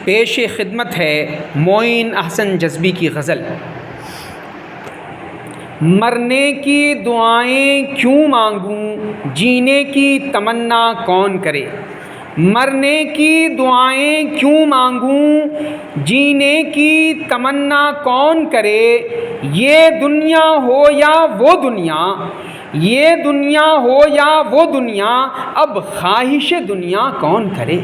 پیش خدمت ہے معین احسن جذبی کی غزل۔ مرنے کی دعائیں کیوں مانگوں، جینے کی تمنا کون کرے۔ مرنے کی دعائیں کیوں مانگوں، جینے کی تمنا کون کرے۔ یہ دنیا ہو یا وہ دنیا، یہ دنیا ہو یا وہ دنیا، اب خواہش دنیا کون کرے۔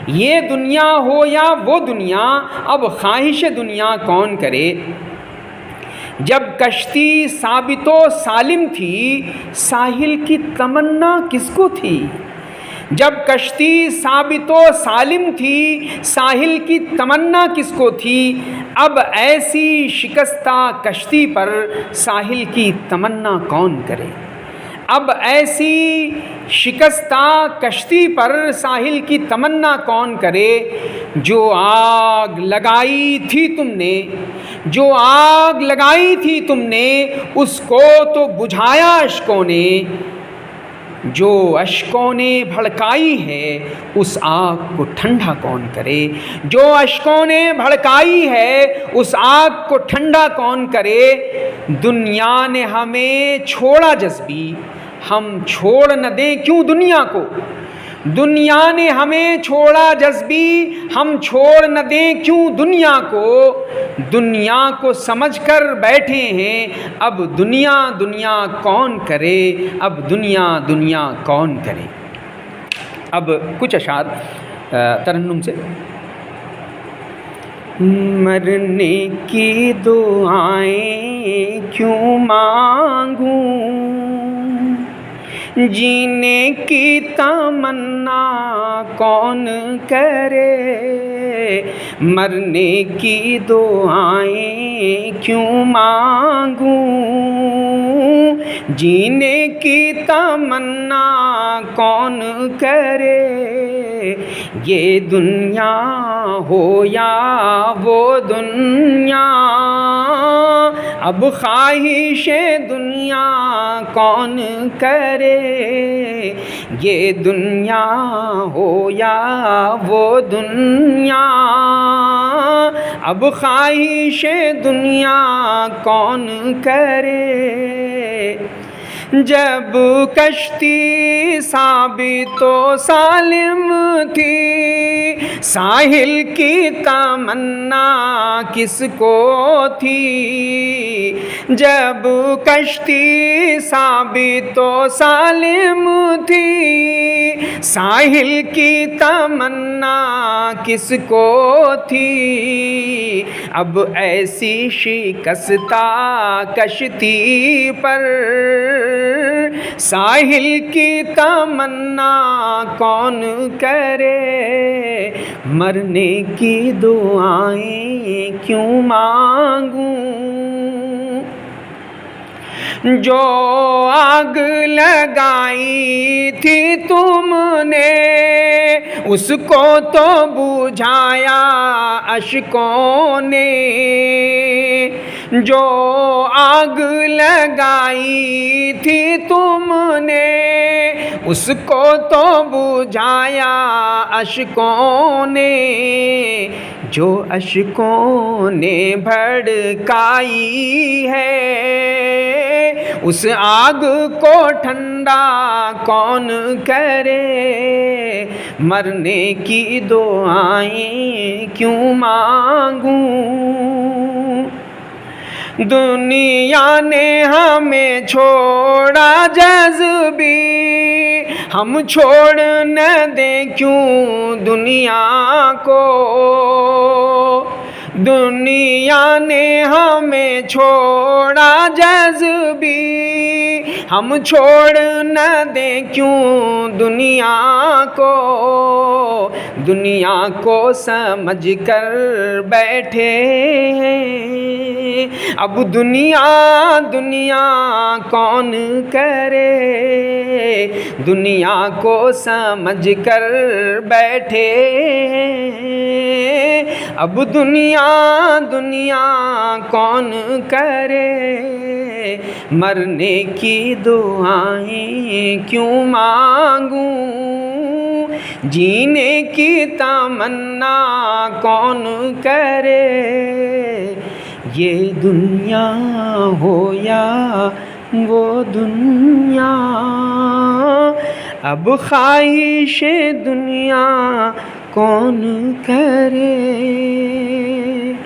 یہ دنیا ہو یا وہ دنیا، اب خواہش دنیا کون کرے۔ جب کشتی ثابت و سالم تھی، ساحل کی تمنا کس کو تھی۔ جب کشتی ثابت و سالم تھی، ساحل کی تمنا کس کو تھی۔ اب ایسی شکستہ کشتی پر ساحل کی تمنا کون کرے۔ اب ایسی شکستہ کشتی پر ساحل کی تمنا کون کرے۔ جو آگ لگائی تھی تم نے، جو آگ لگائی تھی تم نے، اس کو تو بجھایا اشکوں نے۔ جو اشکوں نے بھڑکائی ہے، اس آگ کو ٹھنڈا کون کرے۔ جو اشکوں نے بھڑکائی ہے، اس آگ کو ٹھنڈا کون کرے۔ دنیا نے ہمیں چھوڑا جذبی، ہم چھوڑ نہ دیں کیوں دنیا کو۔ دنیا نے ہمیں چھوڑا جذبی، ہم چھوڑ نہ دیں کیوں دنیا کو۔ دنیا کو سمجھ کر بیٹھے ہیں، اب دنیا دنیا کون کرے۔ اب دنیا دنیا کون کرے۔ اب کچھ اشعار ترنم سے۔ مرنے کی دعائیں کیوں مانگوں، جینے کی تمنا کون کرے۔ مرنے کی دعائیں کیوں مانگوں، جینے کی تمنا کون کرے۔ یہ دنیا ہو یا وہ دنیا، اب خواہش دنیا کون کرے۔ یہ دنیا ہو یا وہ دنیا، اب خواہش دنیا کون کرے۔ جب کشتی ثابت و سالم تھی، ساحل کی تمنا کس کو تھی۔ جب کشتی ثابت و سالم تھی، ساحل کی تمنا کس کو تھی۔ اب ایسی شکستہ کشتی پر ساحل کی تمنا کون کرے۔ مرنے کی دعائیں کیوں مانگوں، جو آگ لگائی تھی تم نے، اس کو تو بجھایا اشکوں نے۔ جو آگ لگائی تھی تم نے، اس کو تو بجھایا اشکوں نے۔ جو اشکوں نے بھڑکائی ہے، اس آگ کو ٹھنڈا کون کرے۔ مرنے کی دعائیں کیوں مانگوں، دنیا نے ہمیں چھوڑا جذبی، ہم چھوڑ نہ دیں کیوں دنیا کو۔ دنیا نے ہمیں چھوڑا جذبی، ہم چھوڑ نہ دیں کیوں دنیا کو۔ دنیا کو سمجھ کر بیٹھے ہیں، اب دنیا دنیا کون کرے۔ دنیا کو سمجھ کر بیٹھے ہیں، اب دنیا دنیا کون کرے۔ مرنے کی دعائیں کیوں مانگوں، جینے کی تمنا کون کرے، یہ دنیا ہو یا وہ دنیا، اب خواہش دنیا کون کرے۔